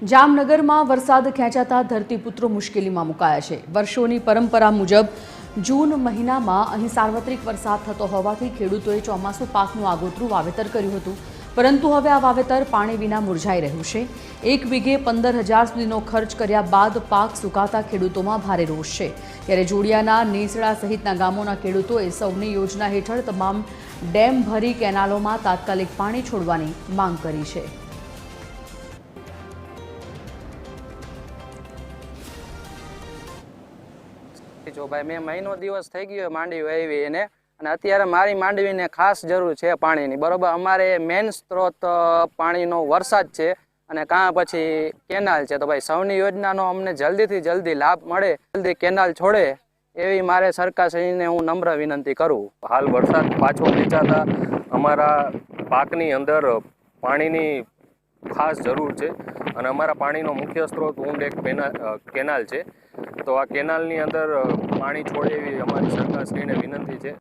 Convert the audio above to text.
જામનગરમાં વરસાદ ખેંચાતા ધરતીપુત્રો મુશ્કેલીમાં મુકાયા છે। વર્ષોની પરંપરા મુજબ જૂન મહિનામાં અહીં સાર્વત્રિક વરસાદ થતો હોવાથી ખેડૂતોએ ચોમાસુ પાકનું આગોતરું વાવેતર કર્યું હતું, પરંતુ હવે આ વાવેતર પાણી વિના મુરઝાઈ રહ્યું છે। એક વીઘે 15,000 સુધીનો ખર્ચ કર્યા બાદ પાક સુકાતા ખેડૂતોમાં ભારે રોષ છે। ત્યારે જોડિયાના નેસડા સહિતના ગામોના ખેડૂતોએ સૌની યોજના હેઠળ તમામ ડેમ ભરી કેનાલોમાં તાત્કાલિક પાણી છોડવાની માંગ કરી છે। જો ભાઈ મેં મહિનો દિવસ થઈ ગયો માંડવી વાવી એને અને અત્યારે મારી માંડવીને ખાસ જરૂર છે પાણીની, બરોબર। અમારે મેઇન સ્ત્રોત પાણીનો વરસાદ છે અને કાં પછી કેનાલ છે। તો ભાઈ સૌની યોજનાનો અમને જલ્દીથી જલ્દી લાભ મળે, જલ્દી કેનાલ છોડે એવી મારે સરકારશ્રીને હું નમ્ર વિનંતી કરું। હાલ વરસાદ પાછો ખેંચાતા અમારા પાકની અંદર પાણીની ખાસ જરૂર છે અને અમારા પાણીનો મુખ્ય સ્ત્રોત ઊંડ એક કેનાલ છે। તો આ કેનાલની અંદર પાણી છોડે એવી અમારી સરકારશ્રીને વિનંતી છે।